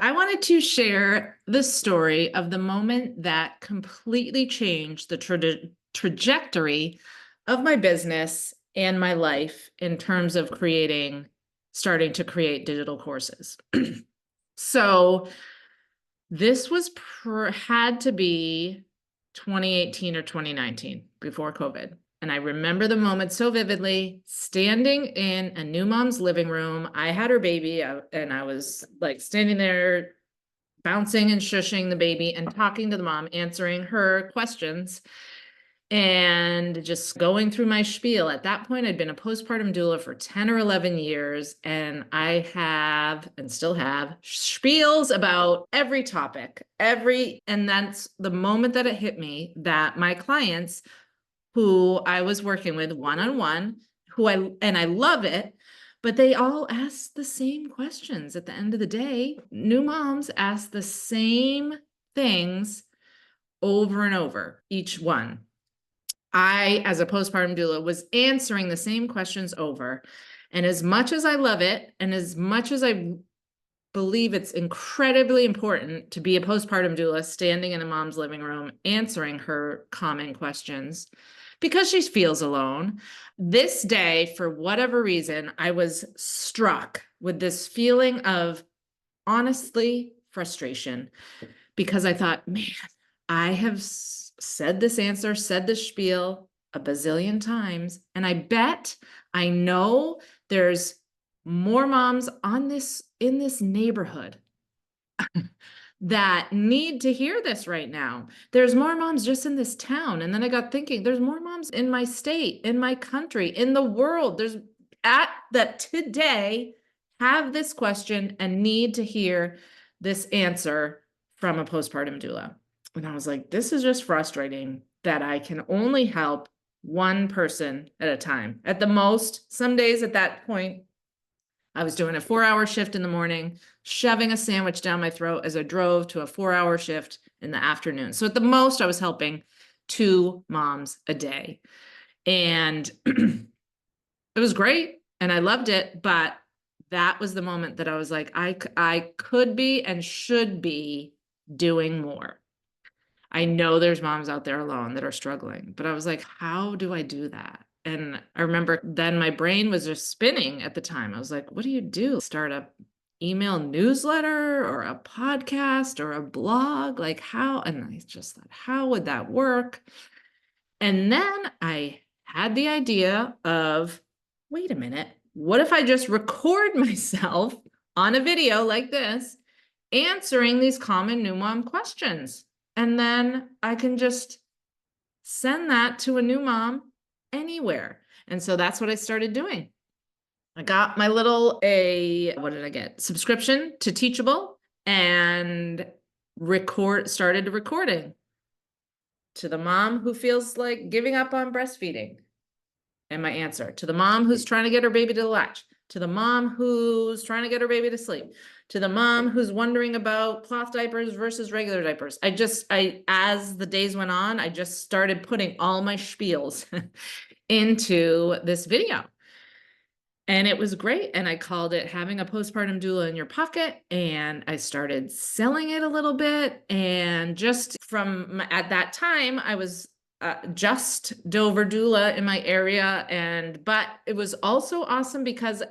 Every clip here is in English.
I wanted to share the story of the moment that completely changed the trajectory of my business and my life in terms of starting to create digital courses. So this had to be 2018 or 2019 before COVID. And I remember the moment so vividly, standing in a new mom's living room. I had her baby and I was like standing there bouncing and shushing the baby and talking to the mom, answering her questions and just going through my spiel. At that point, I'd been a postpartum doula for 10 or 11 years, and I have and still have spiels about every topic, and that's the moment that it hit me that my clients who I was working with one-on-one, I love it, but they all ask the same questions at the end of the day. New moms ask the same things over and over, each one. I, as a postpartum doula, was answering the same questions over. And as much as I love it, and as much as I believe it's incredibly important to be a postpartum doula standing in a mom's living room answering her common questions because she feels alone, this day, for whatever reason, I was struck with this feeling of, honestly, frustration, because I thought, man, I have said this spiel a bazillion times, and I know there's more moms in this neighborhood that need to hear this right now. There's more moms just in this town. And then I got thinking, there's more moms in my state, in my country, in the world. That today have this question and need to hear this answer from a postpartum doula. And I was like, this is just frustrating that I can only help one person at a time. At the most, some days at that point, I was doing a 4-hour shift in the morning, shoving a sandwich down my throat as I drove to a 4-hour shift in the afternoon. So at the most, I was helping 2 moms a day. And it was great and I loved it. But that was the moment that I was like, I could be and should be doing more. I know there's moms out there alone that are struggling, but I was like, how do I do that? And I remember then my brain was just spinning at the time. I was like, what do you do? Start a email newsletter or a podcast or a blog? Like how? And I just thought, how would that work? And then I had the idea of, wait a minute, what if I just record myself on a video like this, answering these common new mom questions? And then I can just send that to a new mom anywhere. And so that's what I started doing. I got my what did I get? Subscription to Teachable and started recording to the mom who feels like giving up on breastfeeding. And my answer to the mom who's trying to get her baby to latch, to the mom who's trying to get her baby to sleep, to the mom who's wondering about cloth diapers versus regular diapers. As the days went on, I just started putting all my spiels into this video. And it was great. And I called it Having a Postpartum Doula in Your Pocket. And I started selling it a little bit. And just at that time, I was just Dover doula in my area. But it was also awesome because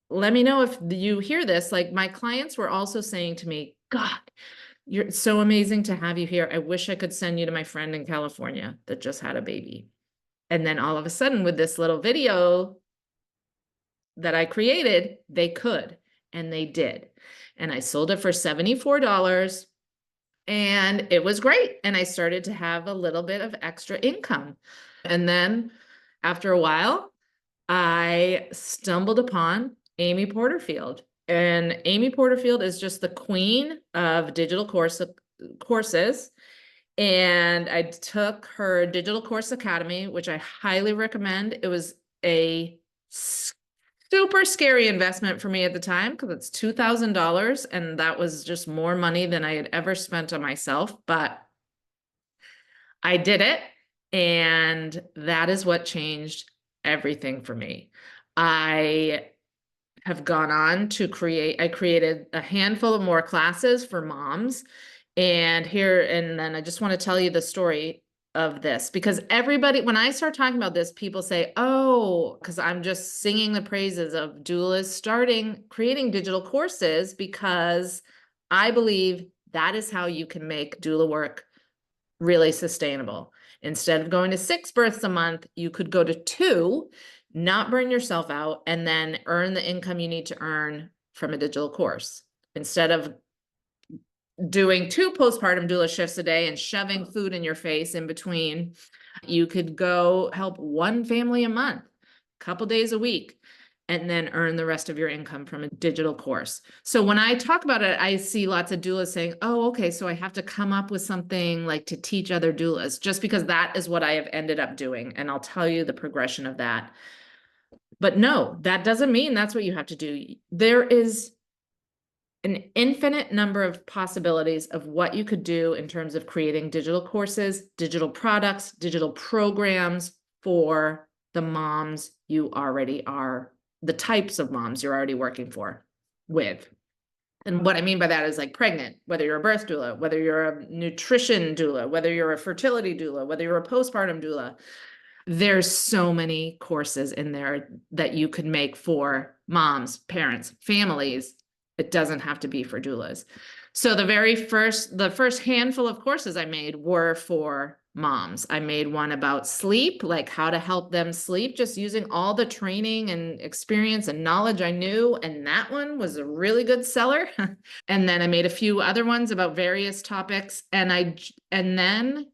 let me know if you hear this, like my clients were also saying to me, God, you're so amazing to have you here. I wish I could send you to my friend in California that just had a baby. And then all of a sudden with this little video that I created, they could, and they did. And I sold it for $74 and it was great. And I started to have a little bit of extra income. And then after a while, I stumbled upon Amy Porterfield. And Amy Porterfield is just the queen of digital courses. And I took her Digital Course Academy, which I highly recommend. It was a super scary investment for me at the time because it's $2,000 and that was just more money than I had ever spent on myself, but I did it, and that is what changed everything for me. I have gone on to I created a handful of more classes for moms. And then I just want to tell you the story of this, because everybody, when I start talking about this, people say, oh, because I'm just singing the praises of doulas creating digital courses, because I believe that is how you can make doula work really sustainable. Instead of going to 6 births a month, you could go to 2, not burn yourself out, and then earn the income you need to earn from a digital course. Instead of doing 2 postpartum doula shifts a day and shoving food in your face in between, you could go help 1 family a month, a couple days a week, and then earn the rest of your income from a digital course. So when I talk about it, I see lots of doulas saying, oh, okay, so I have to come up with something like to teach other doulas, just because that is what I have ended up doing. And I'll tell you the progression of that. But no, that doesn't mean that's what you have to do. There is an infinite number of possibilities of what you could do in terms of creating digital courses, digital products, digital programs for the moms you already are, the types of moms you're already working with. And what I mean by that is like pregnant, whether you're a birth doula, whether you're a nutrition doula, whether you're a fertility doula, whether you're a postpartum doula. There's so many courses in there that you could make for moms, parents, families. It doesn't have to be for doulas. So the first handful of courses I made were for moms. I made one about sleep, like how to help them sleep, just using all the training and experience and knowledge I knew. And that one was a really good seller. And then I made a few other ones about various topics. And then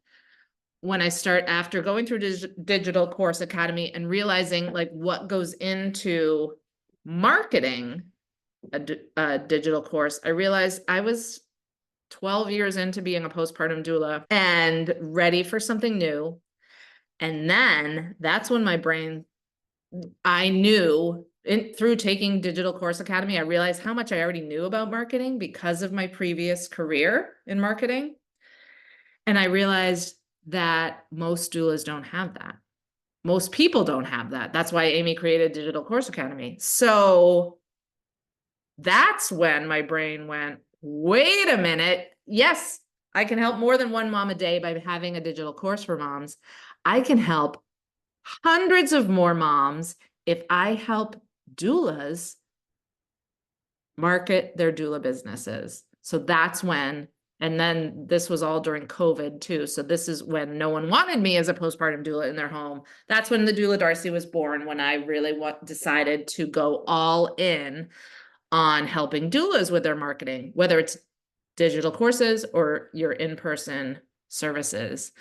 when I start, after going through Digital Course Academy and realizing like what goes into marketing a digital course, I realized I was 12 years into being a postpartum doula and ready for something new. And then that's when I knew through taking Digital Course Academy, I realized how much I already knew about marketing because of my previous career in marketing. And I realized that most doulas don't have that. Most people don't have that. That's why Amy created Digital Course Academy. So that's when my brain went, wait a minute. Yes, I can help more than 1 mom a day by having a digital course for moms. I can help hundreds of more moms if I help doulas market their doula businesses. So that's when, and then this was all during COVID too. So this is when no one wanted me as a postpartum doula in their home. That's when the Doula Darcy was born, when I really decided to go all in on helping doulas with their marketing, whether it's digital courses or your in-person services.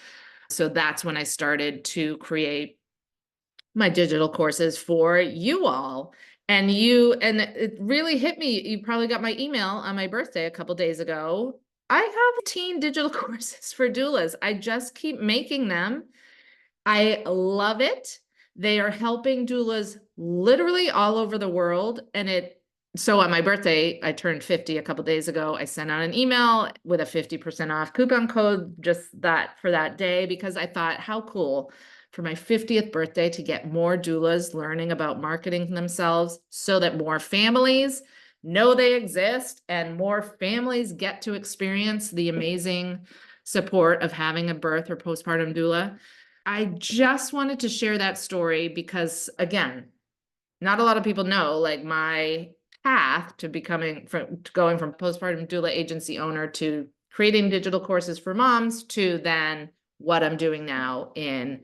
So that's when I started to create my digital courses for you all. And it really hit me. You probably got my email on my birthday a couple days ago. I have 18 digital courses for doulas. I just keep making them. I love it. They are helping doulas literally all over the world. So on my birthday, I turned 50 a couple days ago. I sent out an email with a 50% off coupon code, just that for that day, because I thought, how cool for my 50th birthday to get more doulas learning about marketing themselves so that more families know they exist and more families get to experience the amazing support of having a birth or postpartum doula. I just wanted to share that story because, again, not a lot of people know like my path to going from postpartum doula agency owner to creating digital courses for moms to then what I'm doing now in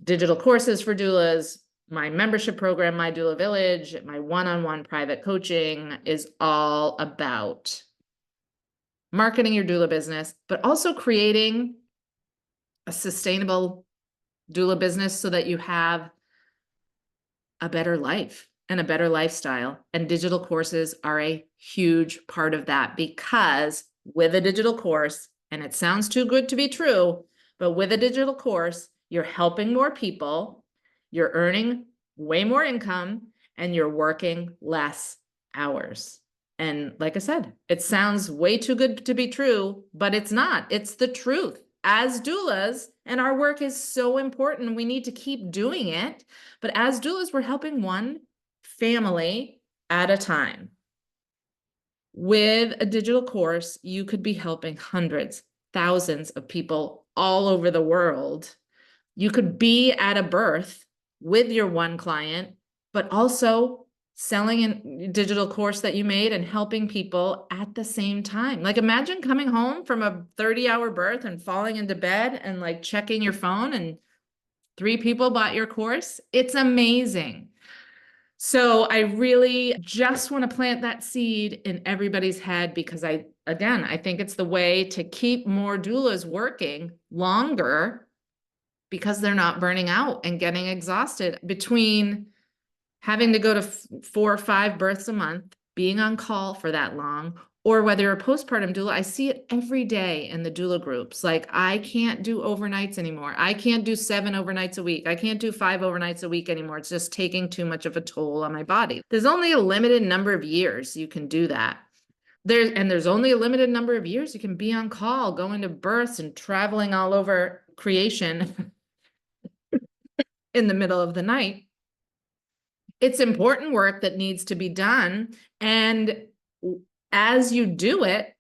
digital courses for doulas. My membership program, My Doula Village, my one-on-one private coaching is all about marketing your doula business, but also creating a sustainable doula business so that you have a better life and a better lifestyle. And digital courses are a huge part of that, because with a digital course, and it sounds too good to be true, but with a digital course, you're helping more people, you're earning way more income, and you're working less hours. And like I said, it sounds way too good to be true, but it's not. It's the truth. As doulas, and our work is so important, we need to keep doing it. But as doulas, we're helping one family at a time. With a digital course, you could be helping hundreds, thousands of people all over the world. You could be at a birth with your one client, but also selling a digital course that you made and helping people at the same time. Like, imagine coming home from a 30-hour birth and falling into bed and like checking your phone and 3 people bought your course. It's amazing. So I really just want to plant that seed in everybody's head, because I think it's the way to keep more doulas working longer, because they're not burning out and getting exhausted between having to go to 4 or 5 births a month, being on call for that long, or whether you're a postpartum doula. I see it every day in the doula groups. Like, I can't do overnights anymore. I can't do 7 overnights a week. I can't do 5 overnights a week anymore. It's just taking too much of a toll on my body. There's only a limited number of years you can do that. There's only a limited number of years you can be on call, going to births and traveling all over creation in the middle of the night. It's important work that needs to be done. And as you do it,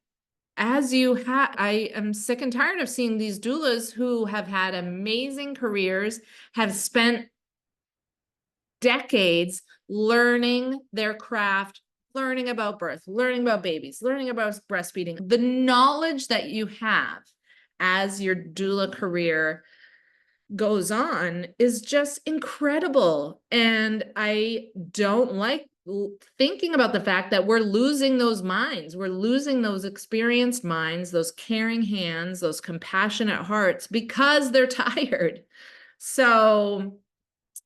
I am sick and tired of seeing these doulas who have had amazing careers, have spent decades learning their craft, learning about birth, learning about babies, learning about breastfeeding. The knowledge that you have as your doula career goes on is just incredible. And I don't like thinking about the fact that we're losing those minds. We're losing those experienced minds, those caring hands, those compassionate hearts, because they're tired. So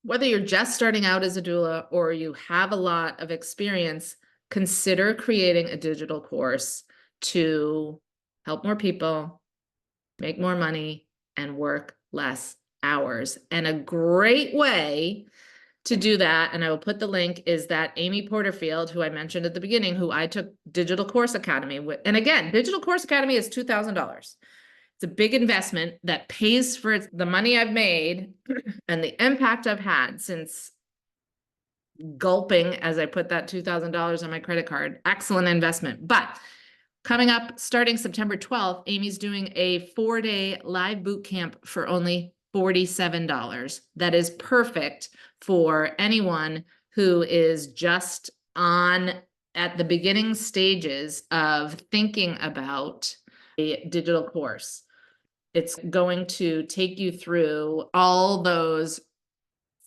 whether you're just starting out as a doula or you have a lot of experience, consider creating a digital course to help more people, make more money, and work less hours. And a great way to do that, and I will put the link, is that Amy Porterfield, who I mentioned at the beginning, who I took Digital Course Academy with. And again, Digital Course Academy is $2,000. It's a big investment that pays for the money I've made and the impact I've had since gulping as I put that $2,000 on my credit card. Excellent investment. But coming up, starting September 12th, Amy's doing a 4-day live boot camp for only $47. That is perfect for anyone who is just at the beginning stages of thinking about a digital course. It's going to take you through all those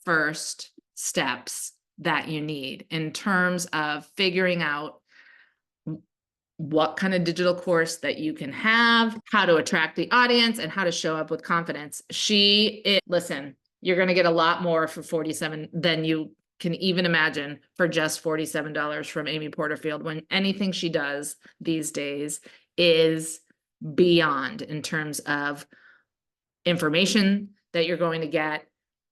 first steps that you need in terms of figuring out what kind of digital course that you can have, how to attract the audience, and how to show up with confidence. Listen, you're going to get a lot more for $47 than you can even imagine for just $47 from Amy Porterfield, when anything she does these days is beyond in terms of information that you're going to get,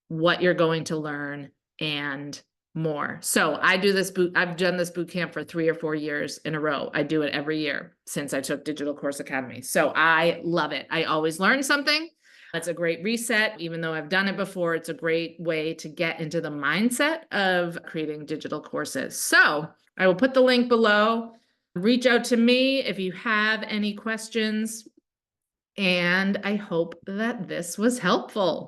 what you're going to learn, and more. So I've done this boot camp for 3 or 4 years in a row. I do it every year since I took Digital Course Academy. So I love it. I always learn something. It's a great reset. Even though I've done it before, it's a great way to get into the mindset of creating digital courses. So I will put the link below. Reach out to me if you have any questions. And I hope that this was helpful.